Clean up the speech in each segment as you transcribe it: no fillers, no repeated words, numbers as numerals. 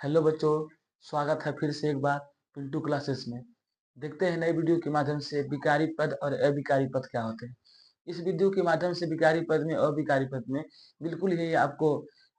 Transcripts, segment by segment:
Hello बच्चों, स्वागत है फिर से एक बार पिंटू क्लासेस में। देखते हैं नई वीडियो के माध्यम से विकारी पद और अविकारी पद क्या होते हैं। इस वीडियो के माध्यम से विकारी पद में अविकारी पद में बिल्कुल ही आपको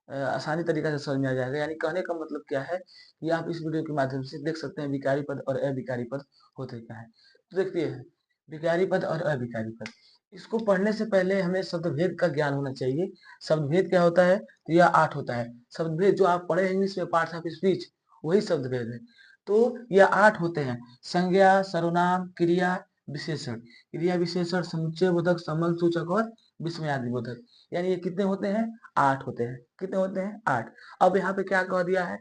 आसानी तरीका से समझ में आ जाएगा। यानी कहने का मतलब क्या है कि आप इस वीडियो के माध्यम से देख सकते हैं विकारी पद और अविकारी पद होते क्या है। तो देखते हैं विकारी पद और अविकारी पद। इसको पढ़ने से पहले हमें शब्दभेद का ज्ञान होना चाहिए। शब्दभेद क्या होता है? तो यह 8 होता है। शब्दभेद जो आप पढ़े इंग्लिश में पार्ट्स ऑफ स्पीच, वही शब्दभेद है। तो यह 8 होते हैं। संज्ञा, सर्वनाम, क्रिया, विशेषण। क्रिया, विशेषण, समुच्चय बोधक, संबंध सूचक और विस्मयादि बोधक। यानी ये कितने होते हैं? 8 होते हैं। कितने होते हैं? 8। अब यहाँ पे क्या कह दिया है?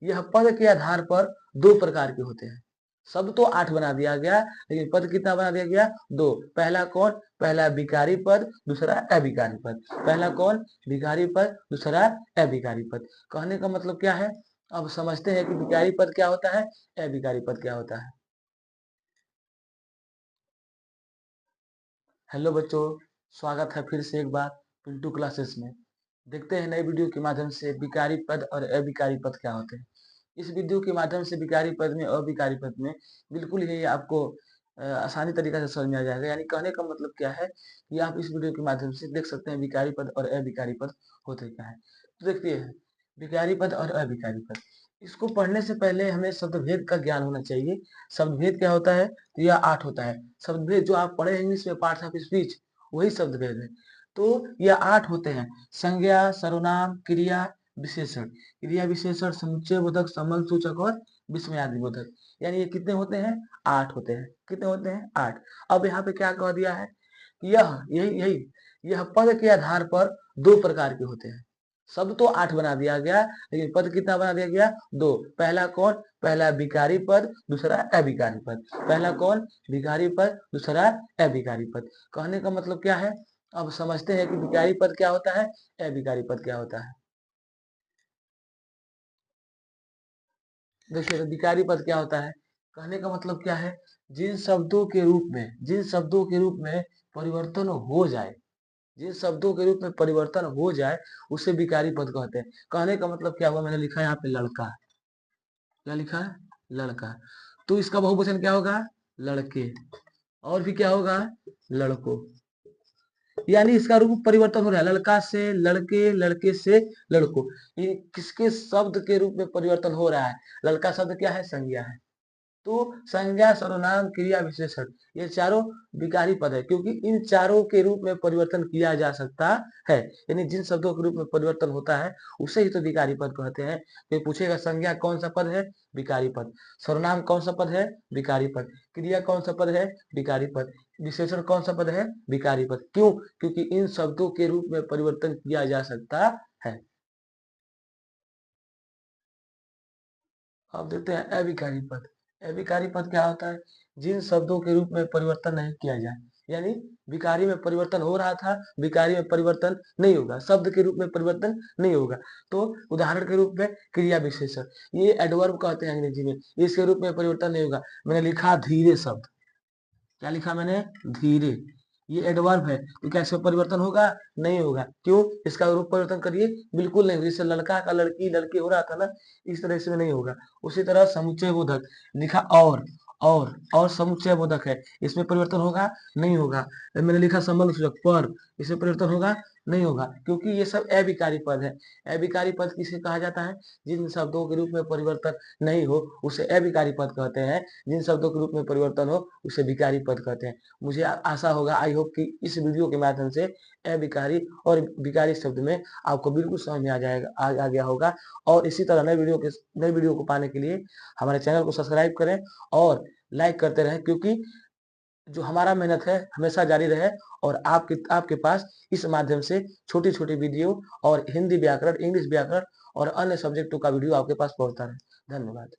यह पद के आधार पर 2 प्रकार के होते हैं। सब तो 8 बना दिया गया, लेकिन पद कितना बना दिया गया? 2। पहला कौन? पहला विकारी पद, दूसरा अविकारी पद। पहला कौन? विकारी पद, दूसरा अविकारी पद। कहने का मतलब क्या है? अब समझते हैं कि विकारी पद क्या होता है, अविकारी पद क्या होता है। हेलो बच्चों, स्वागत है फिर से एक बार पिंटू क्लासेस में। देखते हैं नई वीडियो के माध्यम से विकारी पद और अविकारी पद क्या होते हैं। इस वीडियो के माध्यम से विकारी पद में अविकारी पद में बिल्कुल ही आपको आसानी तरीका से समझ में आ जाएगा। यानी कहने का मतलब क्या है कि आप इस वीडियो के माध्यम से देख सकते हैं विकारी पद और अविकारी पद होते क्या है। तो देखते हैं विकारी पद और अविकारी पद। इसको पढ़ने से पहले हमें शब्दभेद का ज्ञान होना चाहिए। शब्दभेद क्या होता है? तो यह 8 होता है। शब्दभेद जो आप पढ़े इंग्लिश में पार्ट्स ऑफ स्पीच, वही शब्दभेद है। तो यह 8 होते हैं। संज्ञा, सर्वनाम, क्रिया, विशेषण। क्रिया, विशेषण, समुच्चय बोधक, संबंध सूचक और विस्मयादि बोधक। यानी ये कितने होते हैं? 8 होते हैं। कितने होते हैं? 8। अब यहाँ पे क्या कह दिया है कि यह पद के आधार पर 2 प्रकार के होते हैं। सब तो 8 बना दिया गया, लेकिन पद कितना बना दिया गया? 2। पहला कौन? पहला विकारी पद, दूसरा अविकारी पद। पहला कौन? विकारी पद, दूसरा अविकारी पद। कहने का मतलब क्या है? अब समझते हैं कि विकारी पद क्या होता है, अविकारी पद क्या होता है। देखिए, तो विकारी पद क्या होता है? कहने का मतलब क्या है? जिन शब्दों के रूप में परिवर्तन हो जाए, जिन शब्दों के रूप में परिवर्तन हो जाए, उसे विकारी पद कहते हैं। कहने का मतलब क्या हुआ? मैंने लिखा है यहाँ पे लड़का। क्या लिखा है? लड़का। तो इसका बहुवचन क्या होगा? लड़के। और भी क्या होगा? लड़कों। यानी इसका रूप परिवर्तन हो रहा है, लड़का से लड़के, लड़के से लड़कों। ये किसके शब्द के रूप में परिवर्तन हो रहा है? लड़का शब्द क्या है? संज्ञा है। तो संज्ञा, सर्वनाम, क्रिया, विशेषण, ये चारों विकारी पद है, क्योंकि इन चारों के रूप में परिवर्तन किया जा सकता है। यानी जिन शब्दों के रूप में परिवर्तन होता है, उसे ही तो विकारी पद कहते हैं। कोई पूछेगा संज्ञा कौन सा पद है? विकारी पद। सर्वनाम कौन सा पद है? विकारी पद। क्रिया कौन सा पद है? विकारी पद। विशेषण कौन सा पद है? विकारी पद। क्यों? क्योंकि इन शब्दों के रूप में परिवर्तन किया जा सकता है। अब देखते हैं अविकारी पद। अविकारी पद क्या होता है? जिन शब्दों के रूप में परिवर्तन नहीं किया जाए। यानी विकारी में परिवर्तन हो रहा था, विकारी में परिवर्तन नहीं होगा, शब्द के रूप में परिवर्तन नहीं होगा। तो उदाहरण के रूप में क्रिया विशेषण, ये एडवर्ब कहते हैं अंग्रेजी में, इसके रूप में परिवर्तन नहीं होगा। मैंने लिखा धीरे शब्द। क्या लिखा मैंने? धीरे। ये एडवर्ब है, तो क्या इसमें परिवर्तन होगा? नहीं होगा। क्यों? इसका रूप परिवर्तन करिए, बिल्कुल नहीं। जैसे लड़का का लड़की, लड़के हो रहा था ना, इस तरह से नहीं होगा। उसी तरह समुच्चय बोधक लिखा और समुच्चय बोधक है, इसमें परिवर्तन होगा? नहीं होगा। मैंने लिखा संबंध सूचक पर, इसमें परिवर्तन होगा? नहीं होगा, क्योंकि ये सब अविकारी पद है। अविकारी पद किसे कहा जाता है? जिन शब्दों के रूप में परिवर्तन नहीं हो, उसे अविकारी पद कहते हैं। जिन शब्दों के रूप में परिवर्तन हो, उसे विकारी पद कहते हैं। मुझे आशा होगा, आई होप कि इस वीडियो के माध्यम से अविकारी और विकारी शब्द में आपको बिल्कुल समझ में आ गया होगा। और इसी तरह नए वीडियो को पाने के लिए हमारे चैनल को सब्सक्राइब करें और लाइक करते रहें, क्योंकि जो हमारा मेहनत है हमेशा जारी रहे और आपके पास इस माध्यम से छोटी छोटी वीडियो और हिंदी व्याकरण, इंग्लिश व्याकरण और अन्य सब्जेक्टों का वीडियो आपके पास पहुंचता रहे। धन्यवाद।